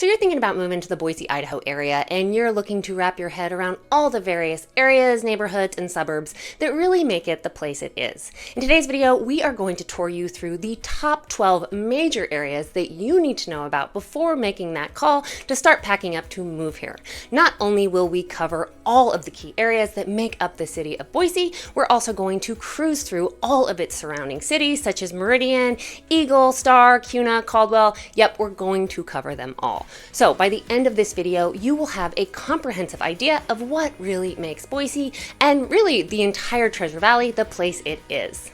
So you're thinking about moving to the Boise, Idaho area, and you're looking to wrap your head around all the various areas, neighborhoods, and suburbs that really make it the place it is. In today's video, we are going to tour you through the top 12 major areas that you need to know about before making that call to start packing up to move here. Not only will we cover all of the key areas that make up the city of Boise, we're also going to cruise through all of its surrounding cities, such as Meridian, Eagle, Star, Kuna, Caldwell. Yep, we're going to cover them all. So by the end of this video, you will have a comprehensive idea of what really makes Boise and really the entire Treasure Valley the place it is.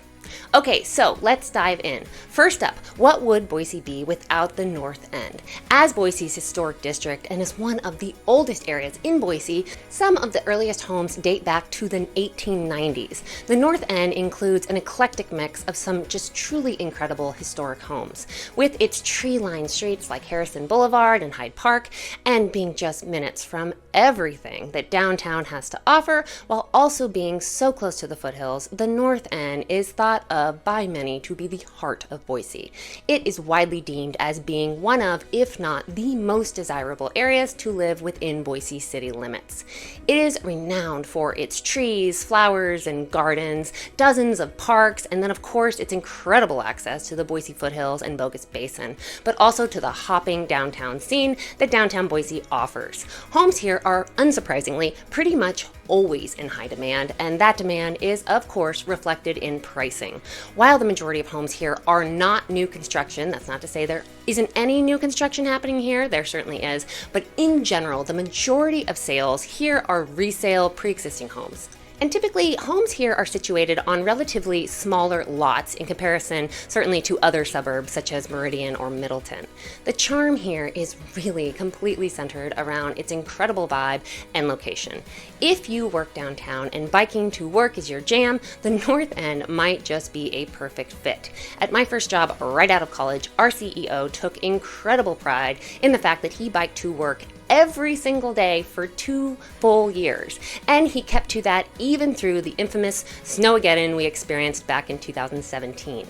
Okay, so let's dive in. First up, what would Boise be without the North End? As Boise's historic district and as one of the oldest areas in Boise, some of the earliest homes date back to the 1890s. The North End includes an eclectic mix of some just truly incredible historic homes, with its tree-lined streets like Harrison Boulevard and Hyde Park, and being just minutes from everything that downtown has to offer, while also being so close to the foothills. The North End is thought of by many to be the heart of Boise. It is widely deemed as being one of, if not the most desirable areas to live within Boise city limits. It is renowned for its trees, flowers, and gardens, dozens of parks, and then of course its incredible access to the Boise foothills and Bogus Basin, but also to the hopping downtown scene that downtown Boise offers. Homes here are, unsurprisingly, pretty much always in high demand, and that demand is of course reflected in pricing. While the majority of homes here are not new construction, that's not to say there isn't any new construction happening here, there certainly is, but in general, the majority of sales here are resale pre-existing homes. And typically, homes here are situated on relatively smaller lots in comparison, certainly to other suburbs such as Meridian or Middleton. The charm here is really completely centered around its incredible vibe and location. If you work downtown and biking to work is your jam, the North End might just be a perfect fit. At my first job right out of college, our CEO took incredible pride in the fact that he biked to work every single day for 2 full years. And he kept to that even through the infamous Snowmageddon we experienced back in 2017.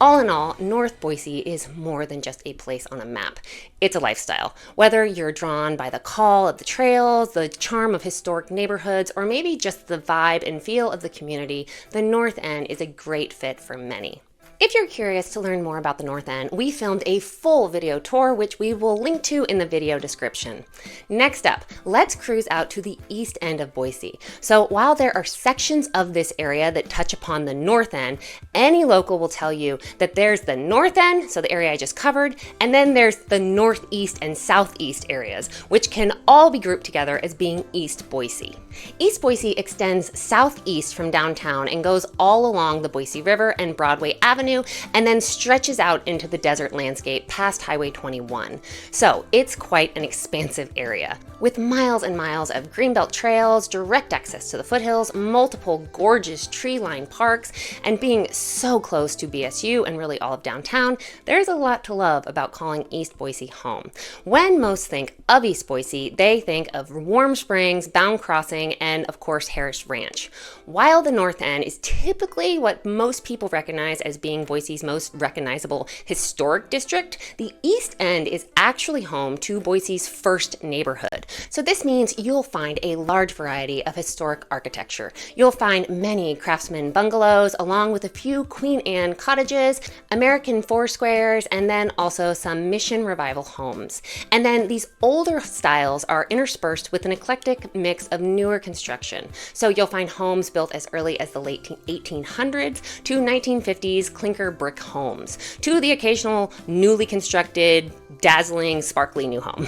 All in all, North Boise is more than just a place on a map. It's a lifestyle. Whether you're drawn by the call of the trails, the charm of historic neighborhoods, or maybe just the vibe and feel of the community, the North End is a great fit for many. If you're curious to learn more about the North End, we filmed a full video tour, which we will link to in the video description. Next up, let's cruise out to the east end of Boise. So while there are sections of this area that touch upon the North End, any local will tell you that there's the North End, so the area I just covered, and then there's the northeast and southeast areas, which can all be grouped together as being East Boise. East Boise extends southeast from downtown and goes all along the Boise River and Broadway Avenue, and then stretches out into the desert landscape past Highway 21. So it's quite an expansive area, with miles and miles of greenbelt trails, direct access to the foothills, multiple gorgeous tree-lined parks, and being so close to BSU and really all of downtown. There's a lot to love about calling East Boise home. When most think of East Boise, they think of Warm Springs, Bound Crossing, and of course Harris Ranch. While the North End is typically what most people recognize as being Boise's most recognizable historic district, the East End is actually home to Boise's first neighborhood. So this means you'll find a large variety of historic architecture. You'll find many craftsman bungalows, along with a few Queen Anne cottages, American four squares, and then also some Mission Revival homes. And then these older styles are interspersed with an eclectic mix of newer construction. So you'll find homes built as early as the late 1800s to 1950s clinker brick homes, to the occasional newly constructed, dazzling, sparkly new home.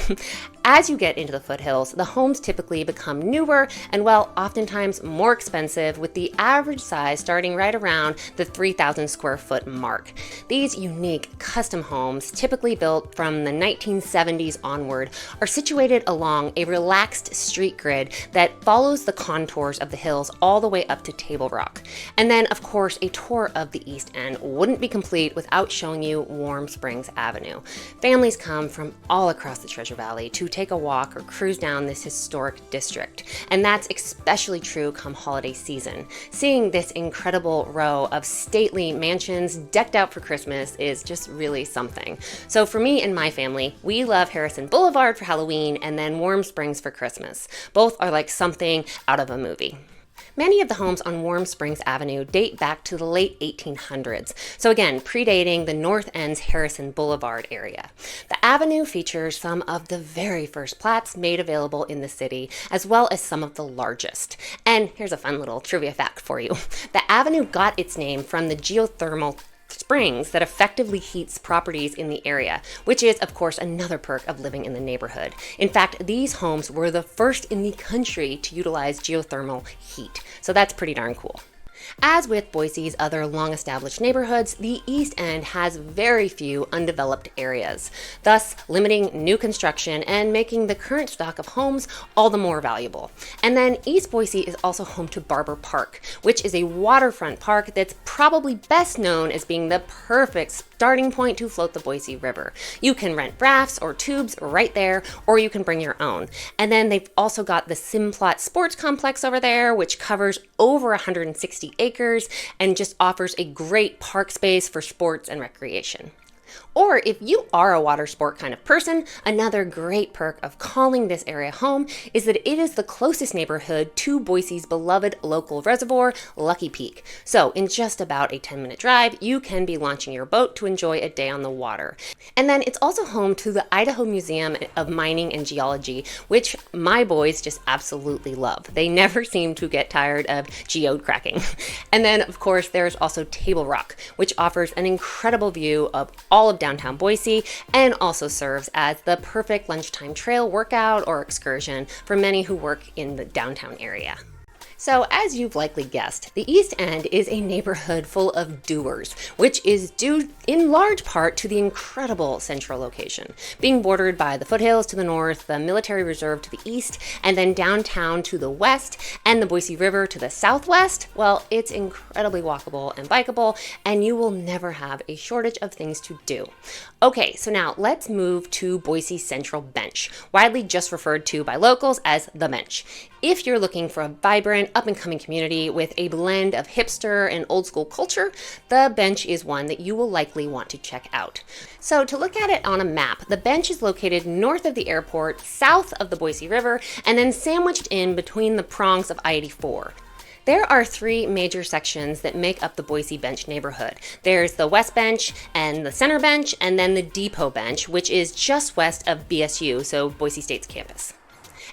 As you get into the foothills, the homes typically become newer and, well, oftentimes more expensive, with the average size starting right around the 3,000 square foot mark. These unique custom homes, typically built from the 1970s onward, are situated along a relaxed street grid that follows the contours of the hills all the way up to Table Rock. And then, of course, a tour of the East End wouldn't be complete without showing you Warm Springs Avenue. Families come from all across the Treasure Valley to take a walk or cruise down this historic district. And that's especially true come holiday season. Seeing this incredible row of stately mansions decked out for Christmas is just really something. So for me and my family, we love Harrison Boulevard for Halloween and then Warm Springs for Christmas. Both are like something out of a movie. Many of the homes on Warm Springs Avenue date back to the late 1800s, so again, predating the North End's Harrison Boulevard area. The avenue features some of the very first plats made available in the city, as well as some of the largest. And here's a fun little trivia fact for you. The avenue got its name from the geothermal springs that effectively heats properties in the area, which is, of course, another perk of living in the neighborhood. In fact, these homes were the first in the country to utilize geothermal heat, so that's pretty darn cool. As with Boise's other long-established neighborhoods, the East End has very few undeveloped areas, thus limiting new construction and making the current stock of homes all the more valuable. And then East Boise is also home to Barber Park, which is a waterfront park that's probably best known as being the perfect starting point to float the Boise River. You can rent rafts or tubes right there, or you can bring your own. And then they've also got the Simplot Sports Complex over there, which covers over 160 acres and just offers a great park space for sports and recreation. Or if you are a water sport kind of person, another great perk of calling this area home is that it is the closest neighborhood to Boise's beloved local reservoir, Lucky Peak. So in just about a 10-minute drive, you can be launching your boat to enjoy a day on the water. And then it's also home to the Idaho Museum of Mining and Geology, which my boys just absolutely love. They never seem to get tired of geode cracking. And then, of course, there's also Table Rock, which offers an incredible view of all of downtown Boise and also serves as the perfect lunchtime trail workout or excursion for many who work in the downtown area. So as you've likely guessed, the East End is a neighborhood full of doers, which is due in large part to the incredible central location, being bordered by the Foothills to the north, the military reserve to the east, and then downtown to the west, and the Boise River to the southwest. Well, it's incredibly walkable and bikeable, and you will never have a shortage of things to do. Okay, so now let's move to Boise Central Bench, widely just referred to by locals as the Bench. If you're looking for a vibrant, up-and-coming community with a blend of hipster and old-school culture, the Bench is one that you will likely want to check out. So to look at it on a map, the Bench is located north of the airport, south of the Boise River, and then sandwiched in between the prongs of I-84. There are three major sections that make up the Boise Bench neighborhood. There's the West Bench and the Center Bench, and then the Depot Bench, which is just west of BSU, so Boise State's campus.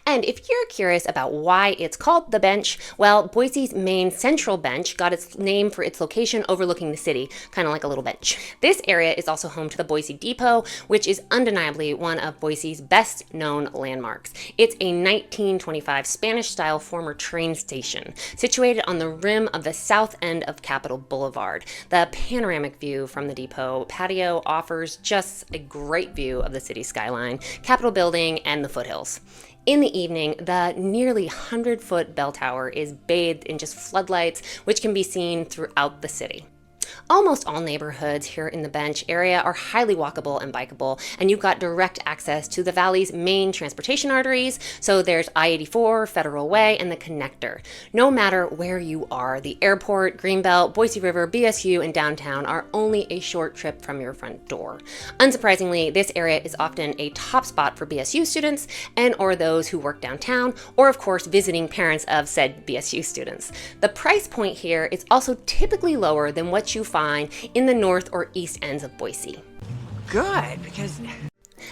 And if you're curious about why it's called the Bench, well, Boise's main central bench got its name for its location overlooking the city, kind of like a little bench. This area is also home to the Boise Depot, which is undeniably one of Boise's best known landmarks. It's a 1925 Spanish-style former train station situated on the rim of the south end of Capitol Boulevard. The panoramic view from the depot patio offers just a great view of the city skyline, Capitol Building, and the foothills. In the evening, the nearly 100-foot bell tower is bathed in just floodlights, which can be seen throughout the city. Almost all neighborhoods here in the Bench area are highly walkable and bikeable, and you've got direct access to the valley's main transportation arteries, so there's I-84, Federal Way, and the Connector. No matter where you are, the airport, Greenbelt, Boise River, BSU, and downtown are only a short trip from your front door. Unsurprisingly, this area is often a top spot for BSU students and or those who work downtown, or of course visiting parents of said BSU students. The price point here is also typically lower than what you find in the north or east ends of Boise. Good, because...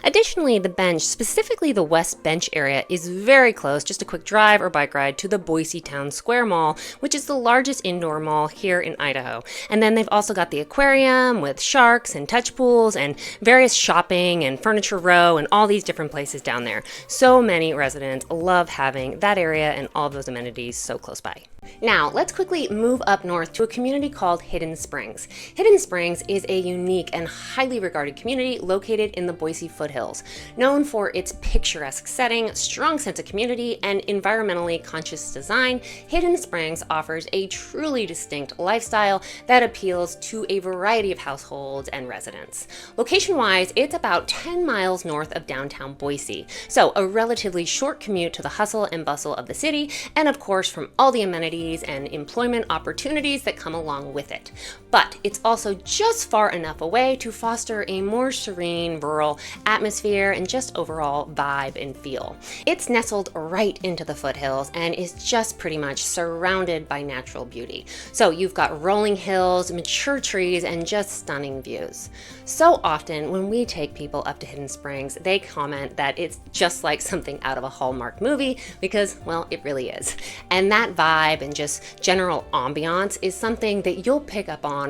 Additionally, the Bench, specifically the West Bench area, is very close, just a quick drive or bike ride, to the Boise Towne Square Mall, which is the largest indoor mall here in Idaho. And then they've also got the aquarium with sharks and touch pools and various shopping and furniture row and all these different places down there. So many residents love having that area and all those amenities so close by. Now, let's quickly move up north to a community called Hidden Springs. Hidden Springs is a unique and highly regarded community located in the Boise Foothills. Known for its picturesque setting, strong sense of community, and environmentally conscious design, Hidden Springs offers a truly distinct lifestyle that appeals to a variety of households and residents. Location-wise, it's about 10 miles north of downtown Boise, so a relatively short commute to the hustle and bustle of the city, and of course from all the amenities and employment opportunities that come along with it. But it's also just far enough away to foster a more serene, rural atmosphere and just overall vibe and feel. It's nestled right into the foothills and is just pretty much surrounded by natural beauty. So you've got rolling hills, mature trees, and just stunning views. So often when we take people up to Hidden Springs, they comment that it's just like something out of a Hallmark movie because, well, it really is. And that vibe and just general ambiance is something that you'll pick up on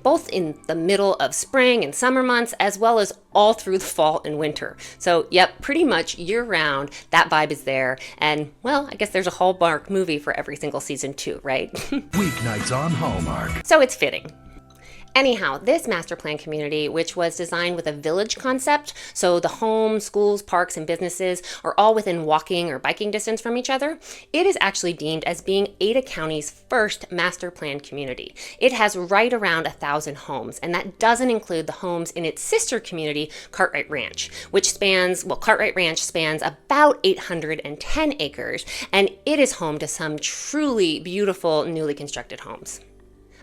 both in the middle of spring and summer months, as well as all through the fall and winter. So yep, pretty much year round, that vibe is there. And well, I guess there's a Hallmark movie for every single season too, right? Weeknights on Hallmark. So it's fitting. Anyhow, this master plan community, which was designed with a village concept, so the homes, schools, parks, and businesses are all within walking or biking distance from each other, it is actually deemed as being Ada County's first master plan community. It has right around 1,000 homes, and that doesn't include the homes in its sister community, Cartwright Ranch, Cartwright Ranch spans about 810 acres, and it is home to some truly beautiful newly constructed homes.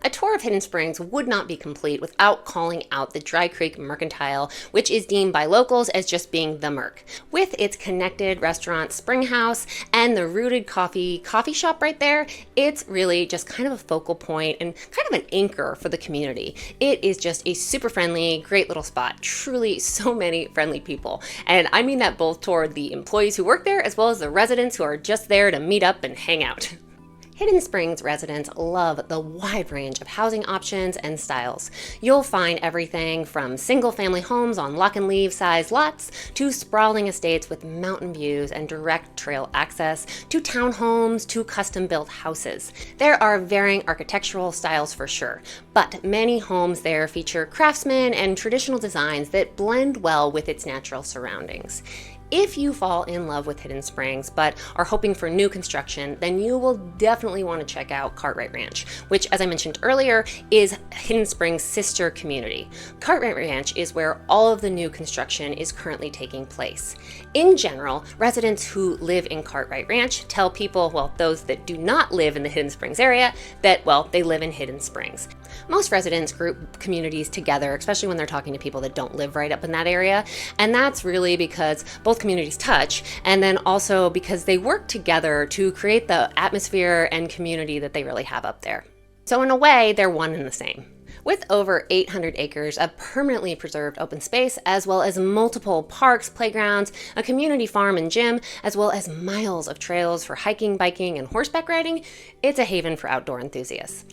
A tour of Hidden Springs would not be complete without calling out the Dry Creek Mercantile, which is deemed by locals as just being the Merc. With its connected restaurant Spring House and the rooted coffee shop right there, it's really just kind of a focal point and kind of an anchor for the community. It is just a super friendly, great little spot. Truly so many friendly people. And I mean that both toward the employees who work there as well as the residents who are just there to meet up and hang out. Hidden Springs residents love the wide range of housing options and styles. You'll find everything from single-family homes on lock-and-leave size lots to sprawling estates with mountain views and direct trail access to townhomes to custom-built houses. There are varying architectural styles for sure, but many homes there feature craftsmen and traditional designs that blend well with its natural surroundings. If you fall in love with Hidden Springs but are hoping for new construction, then you will definitely want to check out Cartwright Ranch, which, as I mentioned earlier, is Hidden Springs' sister community. Cartwright Ranch is where all of the new construction is currently taking place. In general, residents who live in Cartwright Ranch tell people, well, those that do not live in the Hidden Springs area, that, well, they live in Hidden Springs. Most residents group communities together, especially when they're talking to people that don't live right up in that area, and that's really because both communities touch, and then also because they work together to create the atmosphere and community that they really have up there. So in a way, they're one and the same. With over 800 acres of permanently preserved open space, as well as multiple parks, playgrounds, a community farm and gym, as well as miles of trails for hiking, biking, and horseback riding, it's a haven for outdoor enthusiasts.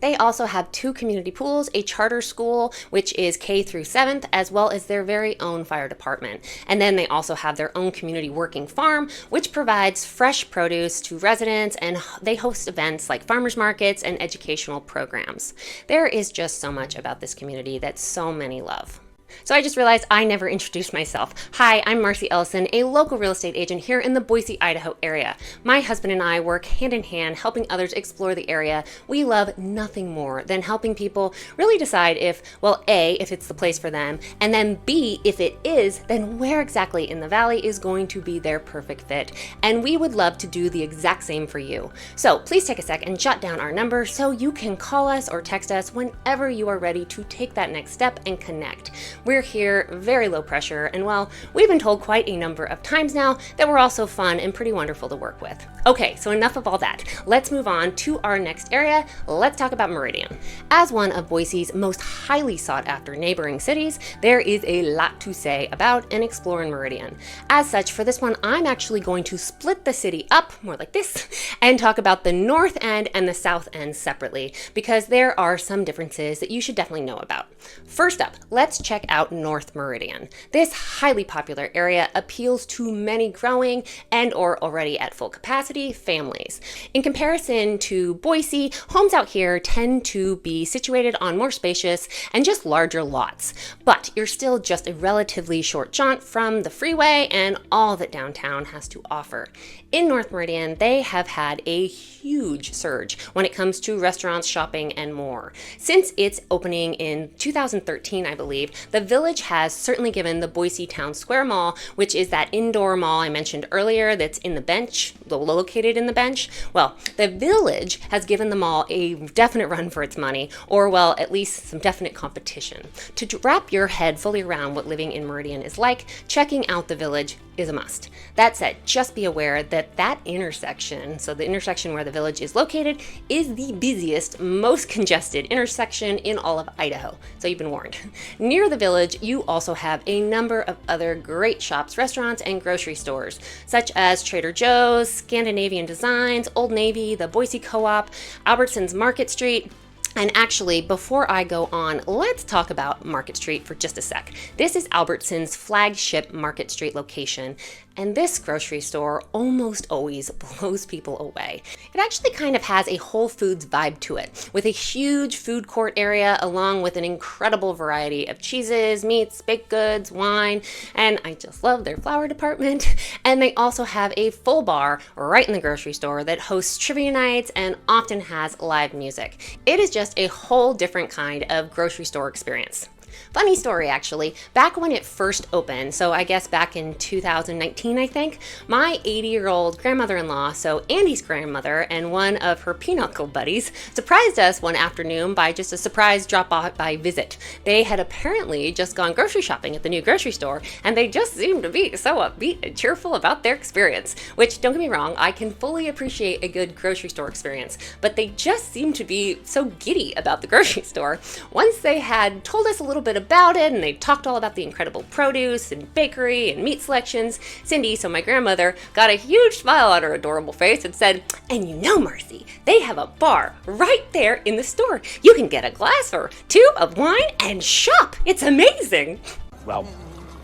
They also have 2 community pools, a charter school, which is K through 7th, as well as their very own fire department. And then they also have their own community working farm, which provides fresh produce to residents, and they host events like farmers markets and educational programs. There is just so much about this community that so many love. So I just realized I never introduced myself. Hi, I'm Marcie Ellison, a local real estate agent here in the Boise, Idaho area. My husband and I work hand in hand helping others explore the area. We love nothing more than helping people really decide if, well, A, if it's the place for them, and then B, if it is, then where exactly in the valley is going to be their perfect fit. And we would love to do the exact same for you. So please take a sec and jot down our number so you can call us or text us whenever you are ready to take that next step and connect. We're here very low pressure, and well, we've been told quite a number of times now that we're also fun and pretty wonderful to work with. Okay, so enough of all that. Let's move on to our next area. Let's talk about Meridian. As one of Boise's most highly sought after neighboring cities, there is a lot to say about and explore in Meridian. As such, for this one, I'm actually going to split the city up, more like this, and talk about the north end and the south end separately, because there are some differences that you should definitely know about. First up, let's check out North Meridian. This highly popular area appeals to many growing and or already at full capacity families. In comparison to Boise, homes out here tend to be situated on more spacious and just larger lots, but you're still just a relatively short jaunt from the freeway and all that downtown has to offer. In North Meridian, they have had a huge surge when it comes to restaurants, shopping, and more. Since its opening in 2013, I believe, the village has certainly given the Boise Towne Square Mall, which is that indoor mall I mentioned earlier that's in the bench, located in the bench. Well, the village has given the mall a definite run for its money, or well, at least some definite competition. To wrap your head fully around what living in Meridian is like, checking out the village is a must. That said, just be aware that that intersection, so the intersection where the village is located, is the busiest, most congested intersection in all of Idaho. So you've been warned. Near the village, you also have a number of other great shops, restaurants, and grocery stores, such as Trader Joe's, Scandinavian Designs, Old Navy, the Boise Co-op, Albertsons Market Street. And actually, before I go on, let's talk about Market Street for just a sec. This is Albertsons' flagship Market Street location, and this grocery store almost always blows people away. It actually kind of has a Whole Foods vibe to it, with a huge food court area along with an incredible variety of cheeses, meats, baked goods, wine, and I just love their flower department. And they also have a full bar right in the grocery store that hosts trivia nights and often has live music. It is just a whole different kind of grocery store experience. Funny story, actually. Back when it first opened, so I guess back in 2019, I think, my 80-year-old grandmother-in-law, so Andy's grandmother, and one of her pinochle buddies surprised us one afternoon by just a surprise drop-by visit. They had apparently just gone grocery shopping at the new grocery store, and they just seemed to be so upbeat and cheerful about their experience, which, don't get me wrong, I can fully appreciate a good grocery store experience, but they just seemed to be so giddy about the grocery store. Once they had told us a little bit about it and they talked all about the incredible produce and bakery and meat selections, Cindy, so my grandmother, got a huge smile on her adorable face and said, "And you know, Marcie, they have a bar right there in the store. You can get a glass or two of wine and shop. It's amazing." Well,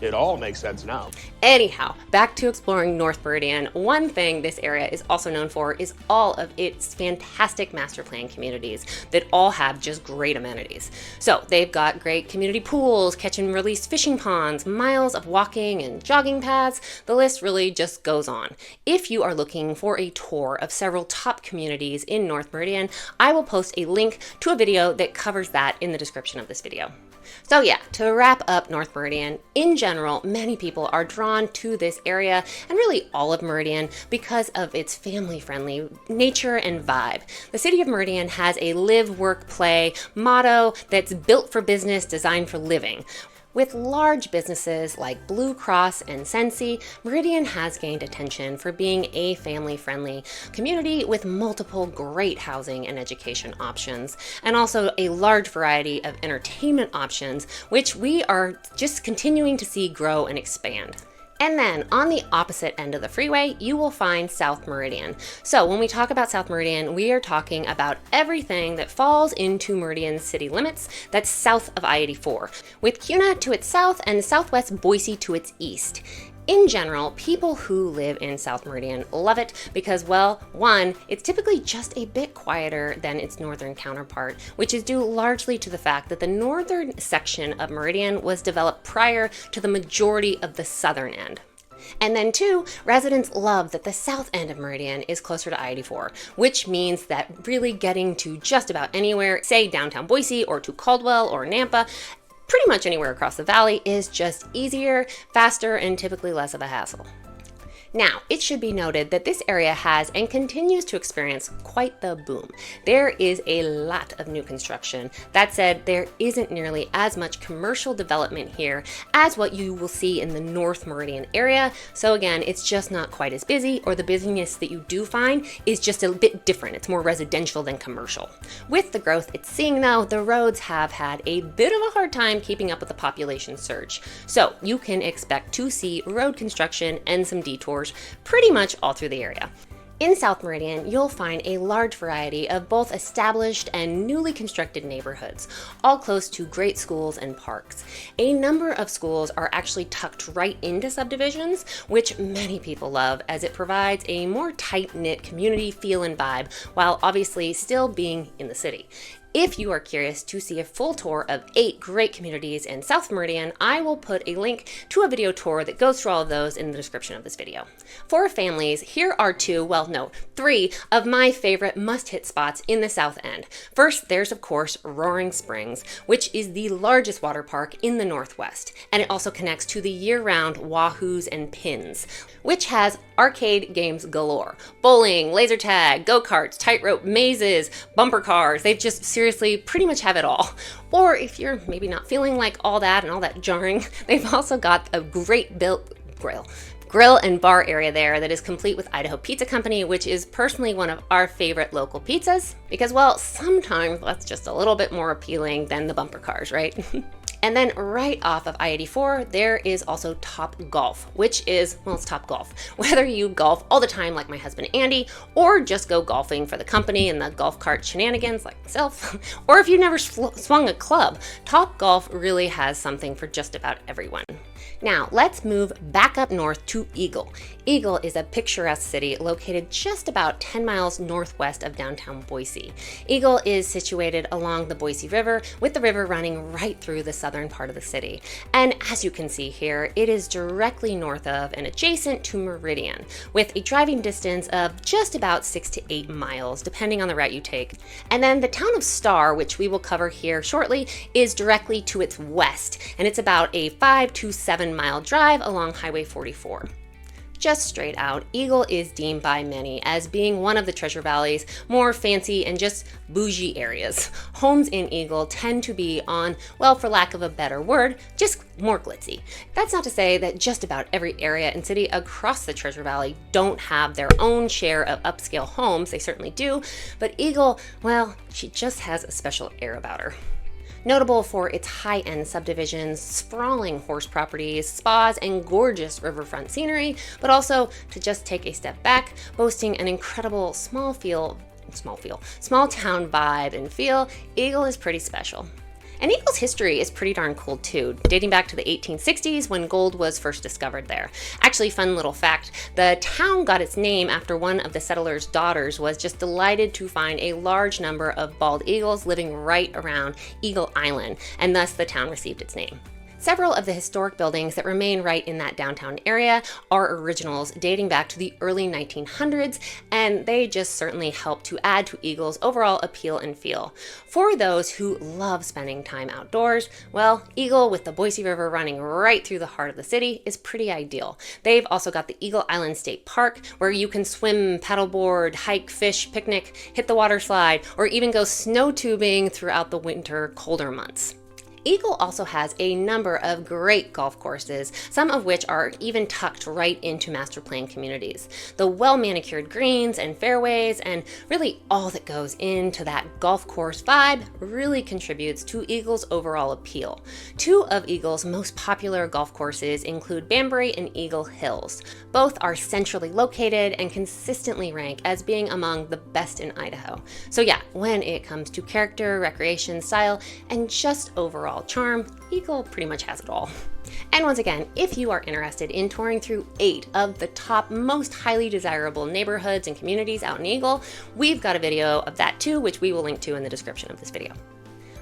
it all makes sense now. Anyhow, back to exploring North Meridian. One thing this area is also known for is all of its fantastic master plan communities that all have just great amenities. So they've got great community pools, catch and release fishing ponds, miles of walking and jogging paths. The list really just goes on. If you are looking for a tour of several top communities in North Meridian, I will post a link to a video that covers that in the description of this video. So yeah, to wrap up North Meridian, in general, many people are drawn to this area and really all of Meridian because of its family-friendly nature and vibe. The city of Meridian has a live, work, play motto that's built for business, designed for living. With large businesses like Blue Cross and Sensi, Meridian has gained attention for being a family-friendly community with multiple great housing and education options, and also a large variety of entertainment options, which we are just continuing to see grow and expand. And then on the opposite end of the freeway, you will find South Meridian. So when we talk about South Meridian, we are talking about everything that falls into Meridian's city limits that's south of I-84, with Kuna to its south and southwest Boise to its east. In general, people who live in South Meridian love it because, well, one, it's typically just a bit quieter than its northern counterpart, which is due largely to the fact that the northern section of Meridian was developed prior to the majority of the southern end. And then two, residents love that the south end of Meridian is closer to I-84, which means that really getting to just about anywhere, say downtown Boise or to Caldwell or Nampa, pretty much anywhere across the valley is just easier, faster, and typically less of a hassle. Now, it should be noted that this area has and continues to experience quite the boom. There is a lot of new construction. That said, there isn't nearly as much commercial development here as what you will see in the North Meridian area. So again, it's just not quite as busy, or the busyness that you do find is just a bit different. It's more residential than commercial. With the growth it's seeing though, the roads have had a bit of a hard time keeping up with the population surge. So you can expect to see road construction and some detours pretty much all through the area. In South Meridian, you'll find a large variety of both established and newly constructed neighborhoods, all close to great schools and parks. A number of schools are actually tucked right into subdivisions, which many people love as it provides a more tight-knit community feel and vibe, while obviously still being in the city. If you are curious to see a full tour of 8 great communities in South Meridian, I will put a link to a video tour that goes through all of those in the description of this video. For families, here are 3 of my favorite must-hit spots in the South End. First, there's of course Roaring Springs, which is the largest water park in the Northwest, and it also connects to the year-round Wahoos and Pins, which has arcade games galore. Bowling, laser tag, go-karts, tightrope mazes, bumper cars. They've just seriously pretty much have it all. Or if you're maybe not feeling like all that and all that jarring, they've also got a great built grill and bar area there that is complete with Idaho Pizza Company, which is personally one of our favorite local pizzas because, well, sometimes that's just a little bit more appealing than the bumper cars, right? And then right off of I-84, there is also Top Golf, which is, well, it's Top Golf. Whether you golf all the time like my husband Andy, or just go golfing for the company and the golf cart shenanigans like myself, or if you've never swung a club, Top Golf really has something for just about everyone. Now, let's move back up north to Eagle. Eagle is a picturesque city located just about 10 miles northwest of downtown Boise. Eagle is situated along the Boise River, with the river running right through the southern part of the city. And as you can see here, it is directly north of and adjacent to Meridian, with a driving distance of just about 6 to 8 miles, depending on the route you take. And then the town of Star, which we will cover here shortly, is directly to its west, and it's about a 5 to 7-mile drive along Highway 44. Just straight out, Eagle is deemed by many as being one of the Treasure Valley's more fancy and just bougie areas. Homes in Eagle tend to be on, well, for lack of a better word, just more glitzy. That's not to say that just about every area and city across the Treasure Valley don't have their own share of upscale homes. They certainly do, but Eagle, well, she just has a special air about her. Notable for its high-end subdivisions, sprawling horse properties, spas, and gorgeous riverfront scenery, but also, to just take a step back, boasting an incredible small town vibe and feel, Eagle is pretty special. And Eagle's history is pretty darn cool too, dating back to the 1860s when gold was first discovered there. Actually, fun little fact, the town got its name after one of the settlers' daughters was just delighted to find a large number of bald eagles living right around Eagle Island, and thus the town received its name. Several of the historic buildings that remain right in that downtown area are originals dating back to the early 1900s, and they just certainly help to add to Eagle's overall appeal and feel. For those who love spending time outdoors, well, Eagle, with the Boise River running right through the heart of the city, is pretty ideal. They've also got the Eagle Island State Park, where you can swim, paddleboard, hike, fish, picnic, hit the water slide, or even go snow tubing throughout the winter, colder months. Eagle also has a number of great golf courses, some of which are even tucked right into master plan communities. The well-manicured greens and fairways and really all that goes into that golf course vibe really contributes to Eagle's overall appeal. 2 of Eagle's most popular golf courses include Banbury and Eagle Hills. Both are centrally located and consistently rank as being among the best in Idaho. So yeah, when it comes to character, recreation, style, and just overall charm, Eagle pretty much has it all. And once again, if you are interested in touring through 8 of the top most highly desirable neighborhoods and communities out in Eagle, we've got a video of that too, which we will link to in the description of this video.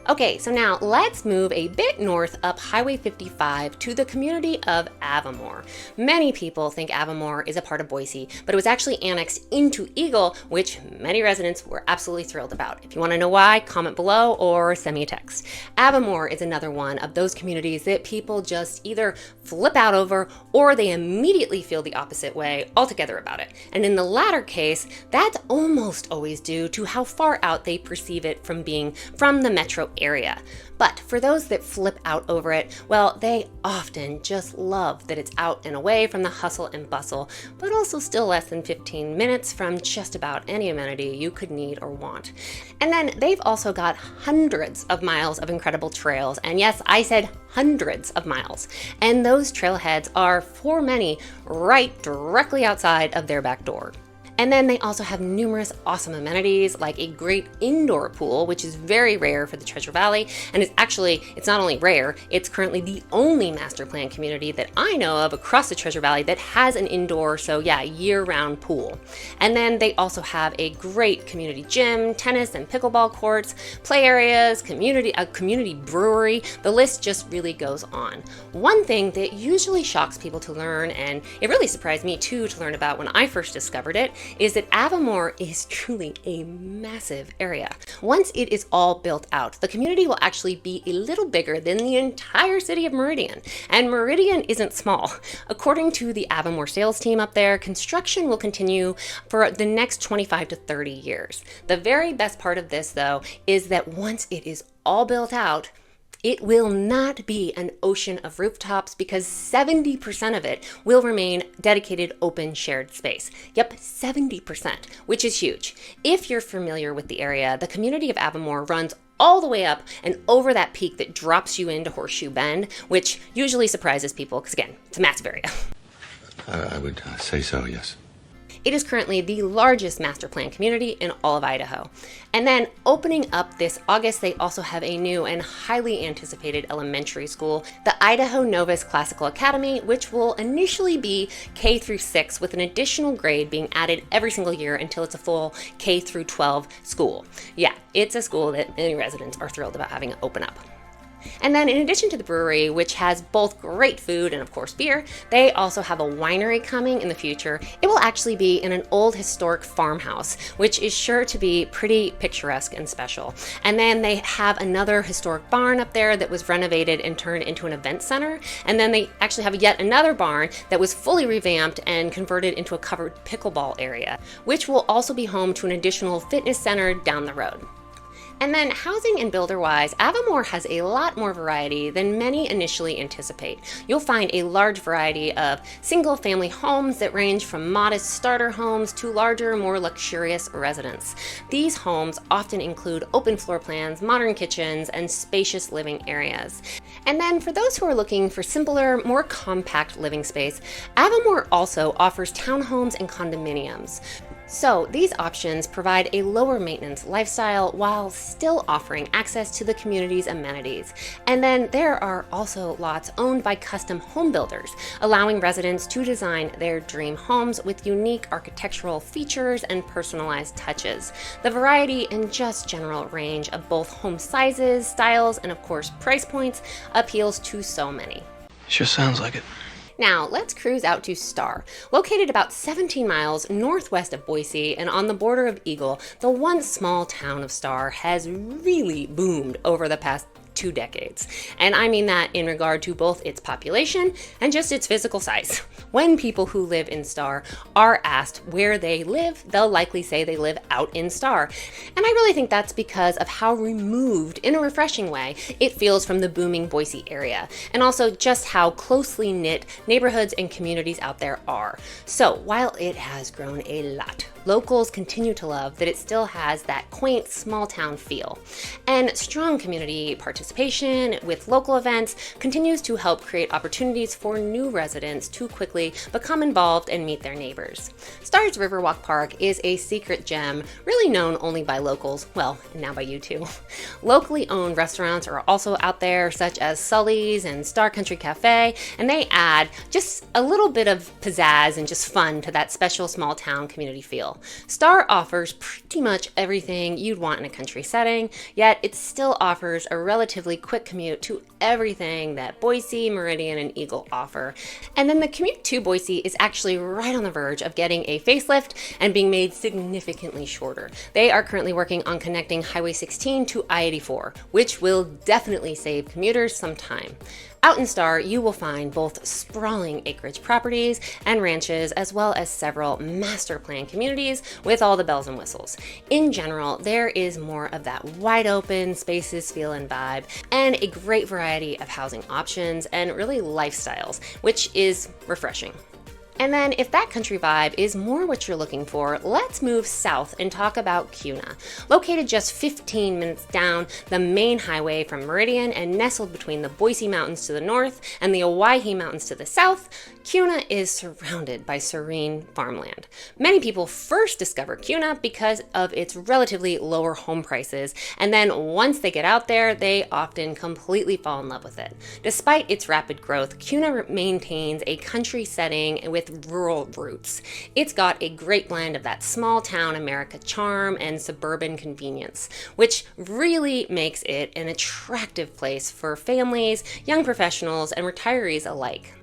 Okay, so now let's move a bit north up Highway 55 to the community of Avimor. Many people think Avimor is a part of Boise, but it was actually annexed into Eagle, which many residents were absolutely thrilled about. If you want to know why, comment below or send me a text. Avimor is another one of those communities that people just either flip out over or they immediately feel the opposite way altogether about it. And in the latter case, that's almost always due to how far out they perceive it from being from the metro area. But for those that flip out over it, well, they often just love that it's out and away from the hustle and bustle, but also still less than 15 minutes from just about any amenity you could need or want. And then they've also got hundreds of miles of incredible trails. And yes, I said hundreds of miles. And those trailheads are, for many, right directly outside of their back door. And then they also have numerous awesome amenities like a great indoor pool, which is very rare for the Treasure Valley. And it's not only rare, it's currently the only master plan community that I know of across the Treasure Valley that has an indoor, so yeah, year-round pool. And then they also have a great community gym, tennis and pickleball courts, play areas, a community brewery. The list just really goes on. One thing that usually shocks people to learn, and it really surprised me too to learn about when I first discovered it, is that Avimor is truly a massive area. Once it is all built out, the community will actually be a little bigger than the entire city of Meridian. And Meridian isn't small. According to the Avimor sales team up there, construction will continue for the next 25 to 30 years. The very best part of this, though, is that once it is all built out, it will not be an ocean of rooftops because 70% of it will remain dedicated open shared space. Yep, 70%, which is huge. If you're familiar with the area, the community of Avimor runs all the way up and over that peak that drops you into Horseshoe Bend, which usually surprises people because, again, it's a massive area. I would say so, yes. It is currently the largest master plan community in all of Idaho. And then opening up this August, they also have a new and highly anticipated elementary school, the Idaho Novice Classical Academy, which will initially be K through 6 with an additional grade being added every single year until it's a full K through 12 school. Yeah, it's a school that many residents are thrilled about having open up. And then in addition to the brewery, which has both great food and of course beer, they also have a winery coming in the future. It will actually be in an old historic farmhouse, which is sure to be pretty picturesque and special. And then they have another historic barn up there that was renovated and turned into an event center. And then they actually have yet another barn that was fully revamped and converted into a covered pickleball area, which will also be home to an additional fitness center down the road. And then housing and builder-wise, Avimor has a lot more variety than many initially anticipate. You'll find a large variety of single-family homes that range from modest starter homes to larger, more luxurious residents. These homes often include open floor plans, modern kitchens, and spacious living areas. And then for those who are looking for simpler, more compact living space, Avimor also offers townhomes and condominiums. So these options provide a lower maintenance lifestyle while still offering access to the community's amenities. And then there are also lots owned by custom home builders, allowing residents to design their dream homes with unique architectural features and personalized touches. The variety and just general range of both home sizes, styles, and of course price points appeals to so many. Sure sounds like it. Now, let's cruise out to Star. Located about 17 miles northwest of Boise and on the border of Eagle, the once small town of Star has really boomed over the past 2 decades. And I mean that in regard to both its population and just its physical size. When people who live in Star are asked where they live, they'll likely say they live out in Star. And I really think that's because of how removed, in a refreshing way, it feels from the booming Boise area, and also just how closely knit neighborhoods and communities out there are. So while it has grown a lot, locals continue to love that it still has that quaint small town feel. And strong community participation with local events continues to help create opportunities for new residents to quickly become involved and meet their neighbors. Star's Riverwalk Park is a secret gem, really known only by locals, well, now by you too. Locally owned restaurants are also out there, such as Sully's and Star Country Cafe, and they add just a little bit of pizzazz and just fun to that special small town community feel. Star offers pretty much everything you'd want in a country setting, yet it still offers a relatively quick commute to everything that Boise, Meridian, and Eagle offer. And then the commute to Boise is actually right on the verge of getting a facelift and being made significantly shorter. They are currently working on connecting Highway 16 to I-84, which will definitely save commuters some time. Out in Star, you will find both sprawling acreage properties and ranches, as well as several master plan communities with all the bells and whistles. In general, there is more of that wide open spaces, feel, and vibe, and a great variety of housing options and really lifestyles, which is refreshing. And then if that country vibe is more what you're looking for, let's move south and talk about Kuna. Located just 15 minutes down the main highway from Meridian and nestled between the Boise Mountains to the north and the Owyhee Mountains to the south, Kuna is surrounded by serene farmland. Many people first discover Kuna because of its relatively lower home prices, and then once they get out there, they often completely fall in love with it. Despite its rapid growth, Kuna maintains a country setting with rural roots. It's got a great blend of that small town America charm and suburban convenience, which really makes it an attractive place for families, young professionals, and retirees alike.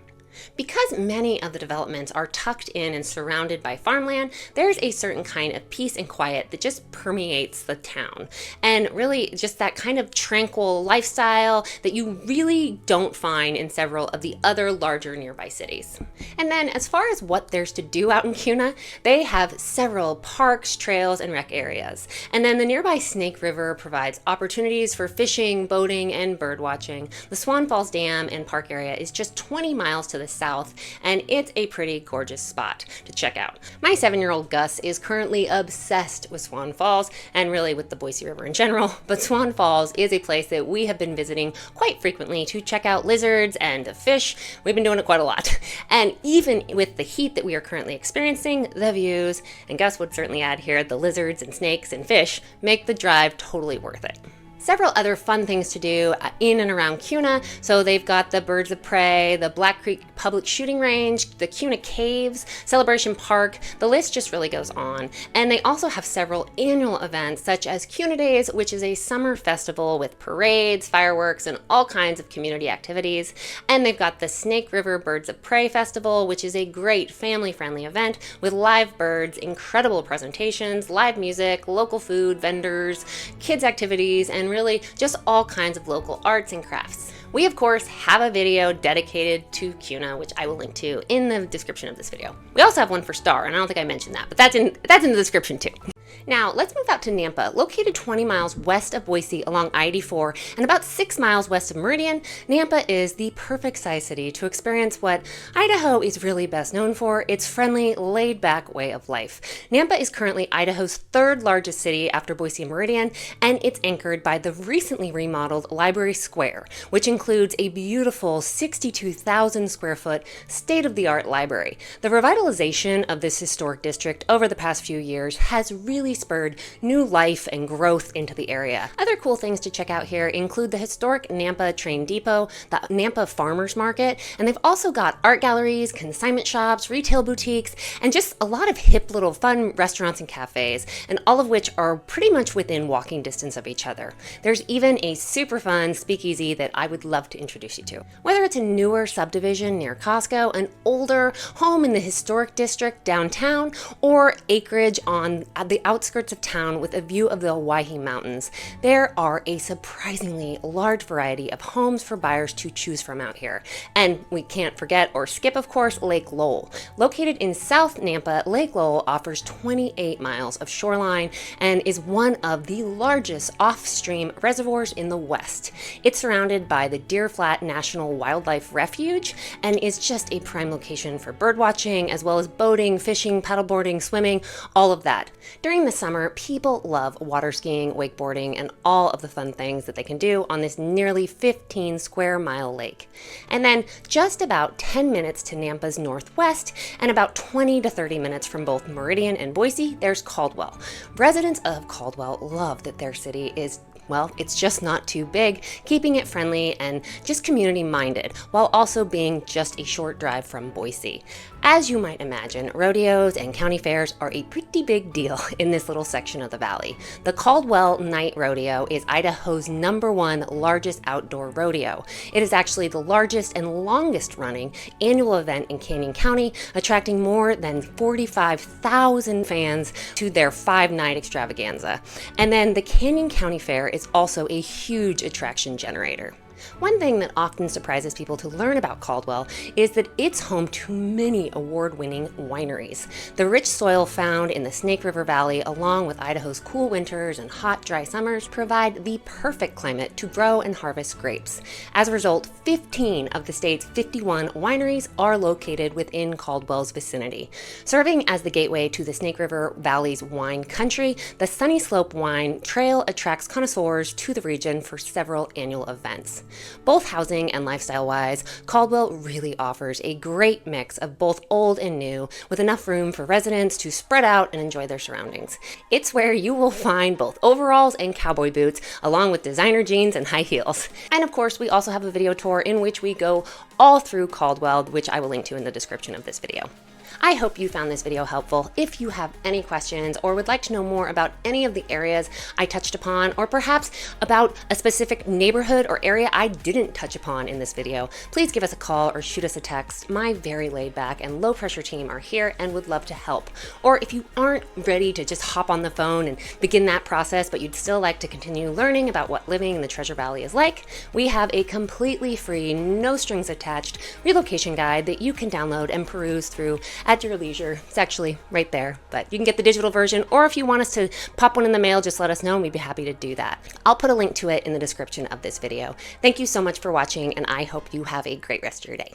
Because many of the developments are tucked in and surrounded by farmland, there's a certain kind of peace and quiet that just permeates the town. And really just that kind of tranquil lifestyle that you really don't find in several of the other larger nearby cities. And then as far as what there's to do out in Kuna, they have several parks, trails, and rec areas. And then the nearby Snake River provides opportunities for fishing, boating, and bird watching. The Swan Falls Dam and Park area is just 20 miles to the south, and it's a pretty gorgeous spot to check out. My 7-year-old Gus is currently obsessed with Swan Falls and really with the Boise River in general, but Swan Falls is a place that we have been visiting quite frequently to check out lizards and fish. We've been doing it quite a lot. And even with the heat that we are currently experiencing, the views, and Gus would certainly add here, the lizards and snakes and fish, make the drive totally worth it. Several other fun things to do in and around Kuna. So they've got the Birds of Prey, the Black Creek Public Shooting Range, the Kuna Caves, Celebration Park. The list just really goes on. And they also have several annual events such as Kuna Days, which is a summer festival with parades, fireworks, and all kinds of community activities. And they've got the Snake River Birds of Prey Festival, which is a great family-friendly event with live birds, incredible presentations, live music, local food, vendors, kids activities, and really just all kinds of local arts and crafts. We of course have a video dedicated to Kuna, which I will link to in the description of this video. We also have one for Star, and I don't think I mentioned that, but that's in the description too. Now, let's move out to Nampa. Located 20 miles west of Boise along I-84 and about 6 miles west of Meridian, Nampa is the perfect size city to experience what Idaho is really best known for, its friendly, laid-back way of life. Nampa is currently Idaho's third largest city after Boise and Meridian, and it's anchored by the recently remodeled Library Square, which includes a beautiful 62,000 square foot state-of-the-art library. The revitalization of this historic district over the past few years has really spurred new life and growth into the area. Other cool things to check out here include the historic Nampa train depot, the Nampa farmers market, and they've also got art galleries, consignment shops, retail boutiques, and just a lot of hip little fun restaurants and cafes, and all of which are pretty much within walking distance of each other. There's even a super fun speakeasy that I would love to introduce you to. Whether it's a newer subdivision near Costco, an older home in the historic district downtown, or acreage on the outskirts of town with a view of the Owyhee Mountains, there are a surprisingly large variety of homes for buyers to choose from out here. And we can't forget or skip, of course, Lake Lowell. Located in South Nampa, Lake Lowell offers 28 miles of shoreline and is one of the largest off-stream reservoirs in the West. It's surrounded by the Deer Flat National Wildlife Refuge and is just a prime location for birdwatching, as well as boating, fishing, paddleboarding, swimming, all of that. During the summer, people love water skiing, wakeboarding, and all of the fun things that they can do on this nearly 15 square mile lake. And then just about 10 minutes to Nampa's northwest and about 20 to 30 minutes from both Meridian and Boise, there's Caldwell. Residents of Caldwell love that their city is, well, it's just not too big, keeping it friendly and just community minded, while also being just a short drive from Boise. As you might imagine, rodeos and county fairs are a pretty big deal in this little section of the valley. The Caldwell Night Rodeo is Idaho's #1 largest outdoor rodeo. It is actually the largest and longest running annual event in Canyon County, attracting more than 45,000 fans to their 5-night extravaganza. And then the Canyon County Fair is also a huge attraction generator. One thing that often surprises people to learn about Caldwell is that it's home to many award-winning wineries. The rich soil found in the Snake River Valley, along with Idaho's cool winters and hot, dry summers, provide the perfect climate to grow and harvest grapes. As a result, 15 of the state's 51 wineries are located within Caldwell's vicinity. Serving as the gateway to the Snake River Valley's wine country, the Sunny Slope Wine Trail attracts connoisseurs to the region for several annual events. Both housing and lifestyle-wise, Caldwell really offers a great mix of both old and new, with enough room for residents to spread out and enjoy their surroundings. It's where you will find both overalls and cowboy boots, along with designer jeans and high heels. And of course, we also have a video tour in which we go all through Caldwell, which I will link to in the description of this video. I hope you found this video helpful. If you have any questions or would like to know more about any of the areas I touched upon, or perhaps about a specific neighborhood or area I didn't touch upon in this video, please give us a call or shoot us a text. My very laid back and low pressure team are here and would love to help. Or if you aren't ready to just hop on the phone and begin that process, but you'd still like to continue learning about what living in the Treasure Valley is like, we have a completely free, no strings attached relocation guide that you can download and peruse through at your leisure. It's actually right there, but you can get the digital version, or if you want us to pop one in the mail, just let us know and we'd be happy to do that. I'll put a link to it in the description of this video. Thank you so much for watching, and I hope you have a great rest of your day.